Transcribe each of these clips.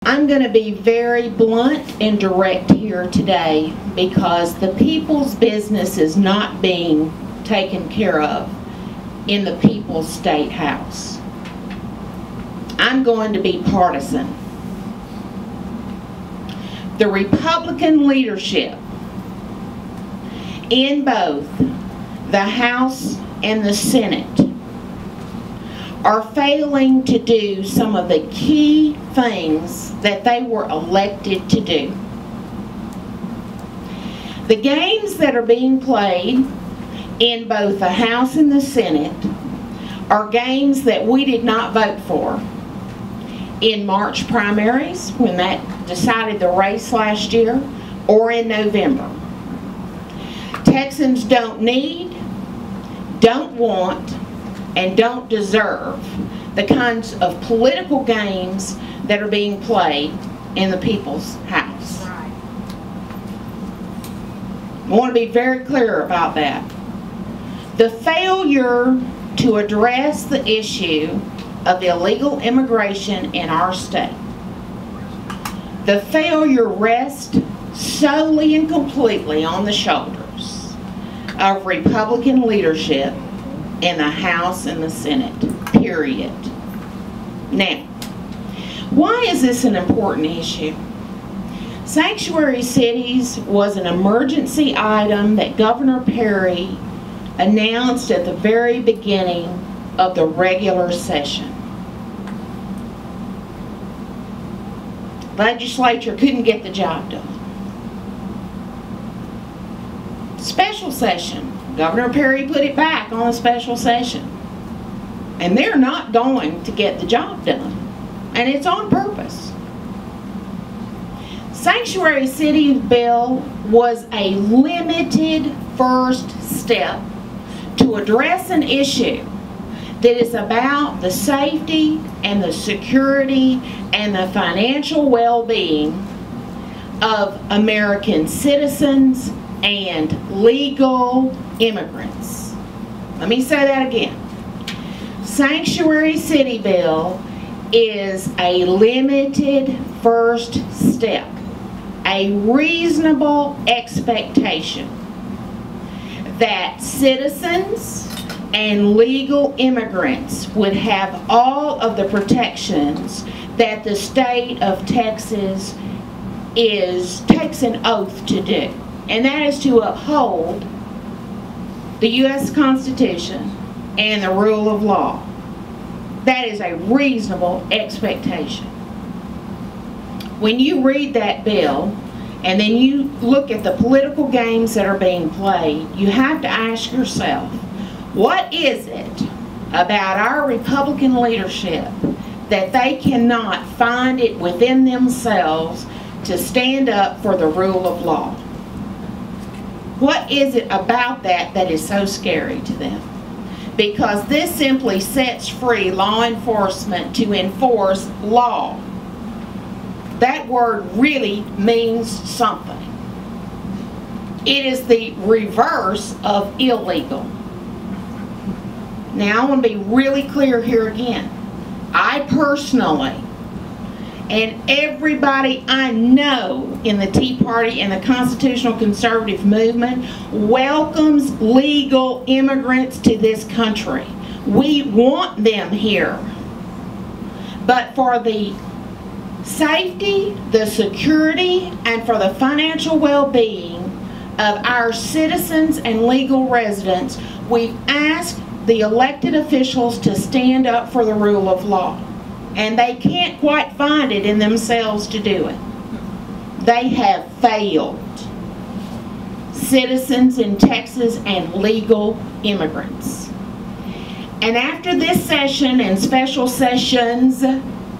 I'm going to be very blunt and direct here today because the people's business is not being taken care of in the People's State House. I'm going to be partisan. The Republican leadership in both the House and the Senate are failing to do some of the key things that they were elected to do. The games that are being played in both the House and the Senate are games that we did not vote for in March primaries when that decided the race last year, or in November. Texans don't need, don't want, and don't deserve the kinds of political games that are being played in the People's House. I want to be very clear about that. The failure to address the issue of illegal immigration in our state, the failure rests solely and completely on the shoulders of Republican leadership in the House and the Senate, period. Now, why is this an important issue? Sanctuary cities was an emergency item that Governor Perry announced at the very beginning of the regular session. Legislature couldn't get the job done. Special session. Governor Perry put it back on a special session. And they're not going to get the job done. And it's on purpose. Sanctuary City bill was a limited first step to address an issue that is about the safety and the security and the financial well-being of American citizens and legal immigrants. Let me say that again. Sanctuary City bill is a limited first step, a reasonable expectation that citizens and legal immigrants would have all of the protections that the state of Texas takes an oath to do. And that is to uphold the U.S. Constitution and the rule of law. That is a reasonable expectation. When you read that bill, and then you look at the political games that are being played, you have to ask yourself, what is it about our Republican leadership that they cannot find it within themselves to stand up for the rule of law? What is it about that that is so scary to them? Because this simply sets free law enforcement to enforce law. That word really means something. It is the reverse of illegal. Now, I want to be really clear here again. I personally, and everybody I know in the Tea Party and the Constitutional Conservative movement, welcomes legal immigrants to this country. We want them here. But for the safety, the security, and for the financial well-being of our citizens and legal residents, we've asked the elected officials to stand up for the rule of law. And they can't quite find it in themselves to do it. They have failed citizens in Texas and legal immigrants. And after this session and special sessions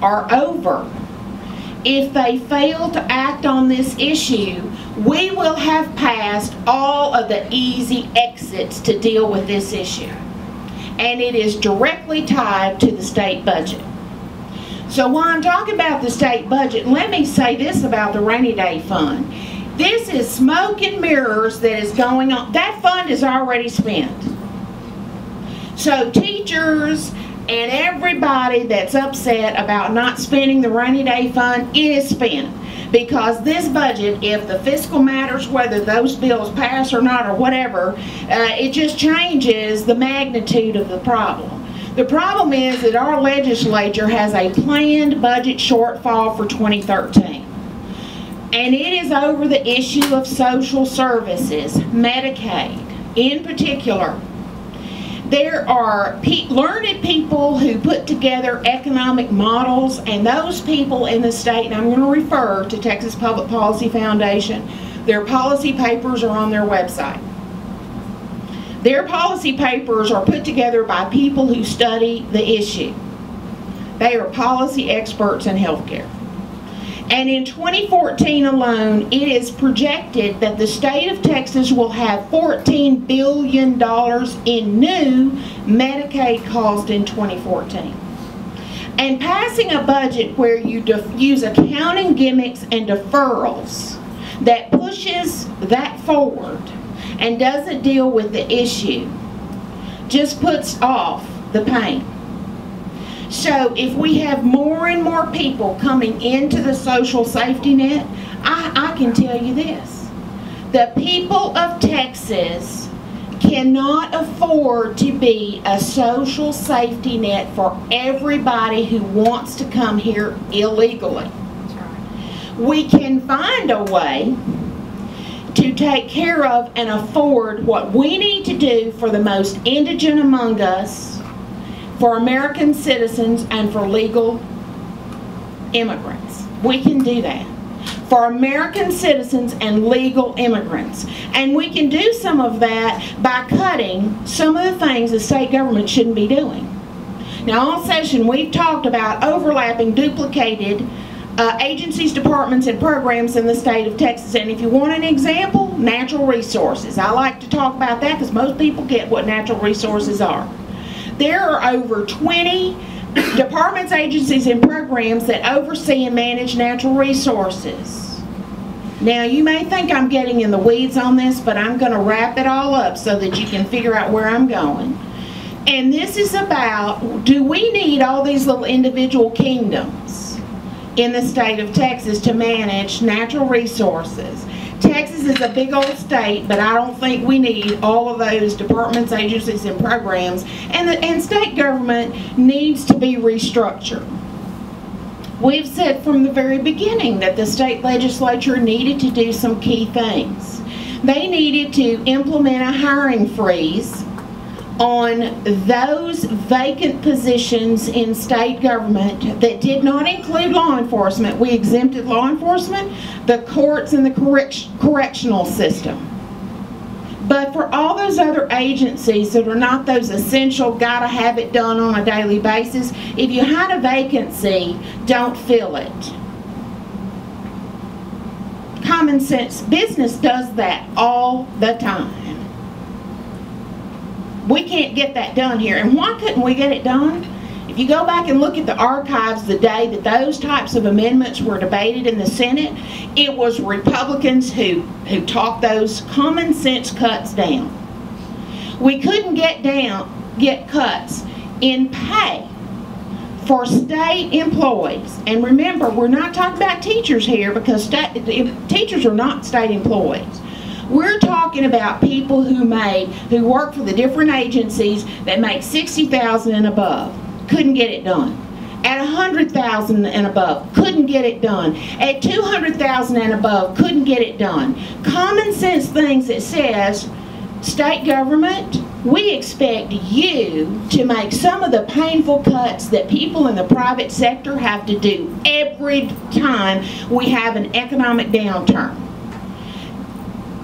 are over, if they fail to act on this issue, we will have passed all of the easy exits to deal with this issue. And it is directly tied to the state budget. So while I'm talking about the state budget, let me say this about the rainy day fund. This is smoke and mirrors that is going on. That fund is already spent. So teachers And everybody that's upset about not spending the rainy day fund, it is spent. Because this budget, if the fiscal matters, whether those bills pass or not or whatever, it just changes the magnitude of the problem. The problem is that our legislature has a planned budget shortfall for 2013. And it is over the issue of social services, Medicaid in particular. There are learned people who put together economic models, and those people in the state, and I'm going to refer to Texas Public Policy Foundation, their policy papers are on their website. Their policy papers are put together by people who study the issue. They are policy experts in healthcare. And in 2014 alone, it is projected that the state of Texas will have $14 billion in new Medicaid cost in 2014. And passing a budget where you use accounting gimmicks and deferrals that pushes that forward and doesn't deal with the issue just puts off the pain. So if we have more and more people coming into the social safety net, I can tell you this. The people of Texas cannot afford to be a social safety net for everybody who wants to come here illegally. We can find a way to take care of and afford what we need to do for the most indigent among us, for American citizens, and for legal immigrants. We can do that. For American citizens and legal immigrants. And we can do some of that by cutting some of the things the state government shouldn't be doing. Now, all session we've talked about overlapping, duplicated agencies, departments, and programs in the state of Texas. And if you want an example, natural resources. I like to talk about that because most people get what natural resources are. There are over 20 departments, agencies, and programs that oversee and manage natural resources. Now, you may think I'm getting in the weeds on this, but I'm going to wrap it all up so that you can figure out where I'm going. And this is about, do we need all these little individual kingdoms in the state of Texas to manage natural resources? Texas is a big old state, but I don't think we need all of those departments, agencies, and programs. And state government needs to be restructured. We've said from the very beginning that the state legislature needed to do some key things. They needed to implement a hiring freeze on those vacant positions in state government that did not include law enforcement. We exempted law enforcement, the courts, and the correctional system. But for all those other agencies that are not those essential, gotta have it done on a daily basis, if you had a vacancy, don't fill it. Common sense business does that all the time. We can't get that done here. And why couldn't we get it done? If you go back and look at the archives the day that those types of amendments were debated in the Senate, it was Republicans who talked those common sense cuts down. We couldn't get cuts in pay for state employees. And remember, we're not talking about teachers here because teachers are not state employees. We're talking about people who work for the different agencies that make $60,000 and above. Couldn't get it done. At $100,000 and above, couldn't get it done. At $200,000 and above, couldn't get it done. Common sense things that says, state government, we expect you to make some of the painful cuts that people in the private sector have to do every time we have an economic downturn.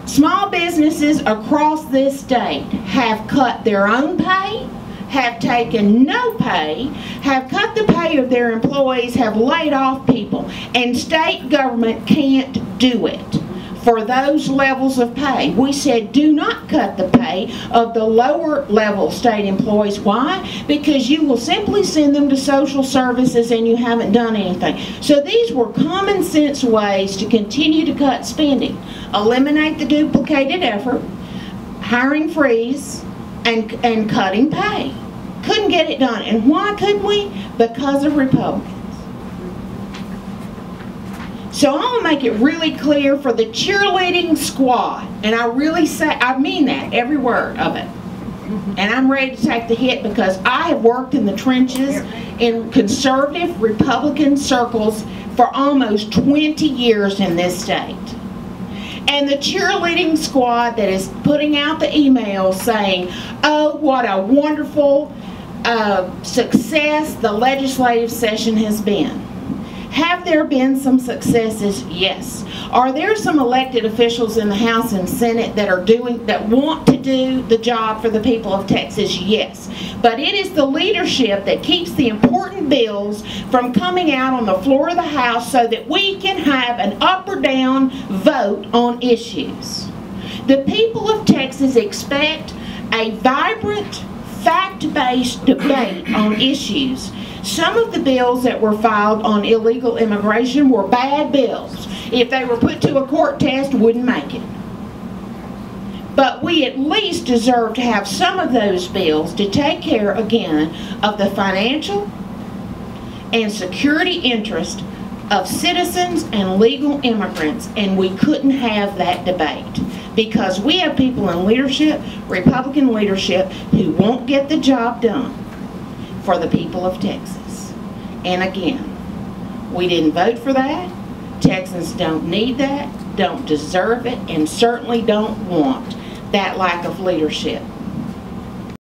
Small businesses across this state have cut their own pay, have taken no pay, have cut the pay of their employees, have laid off people, and state government can't do it for those levels of pay. We said do not cut the pay of the lower level state employees. Why? Because you will simply send them to social services and you haven't done anything. So these were common sense ways to continue to cut spending. Eliminate the duplicated effort, hiring freeze, and cutting pay. Couldn't get it done. And why couldn't we? Because of Republicans. So I want to make it really clear for the cheerleading squad, and I really say, I mean that, every word of it. And I'm ready to take the hit because I have worked in the trenches in conservative Republican circles for almost 20 years in this state. And the cheerleading squad that is putting out the emails saying, oh, what a wonderful success the legislative session has been. Have there been some successes? Yes. Are there some elected officials in the House and Senate that want to do the job for the people of Texas? Yes. But it is the leadership that keeps the important bills from coming out on the floor of the House so that we can have an up or down vote on issues. The people of Texas expect a vibrant, fact-based debate on issues. Some of the bills that were filed on illegal immigration were bad bills. If they were put to a court test, wouldn't make it. But we at least deserve to have some of those bills to take care, again, of the financial and security interest of citizens and legal immigrants, and we couldn't have that debate because we have people in leadership, Republican leadership, who won't get the job done for the people of Texas. And again, we didn't vote for that. Texans don't need that, don't deserve it, and certainly don't want that lack of leadership.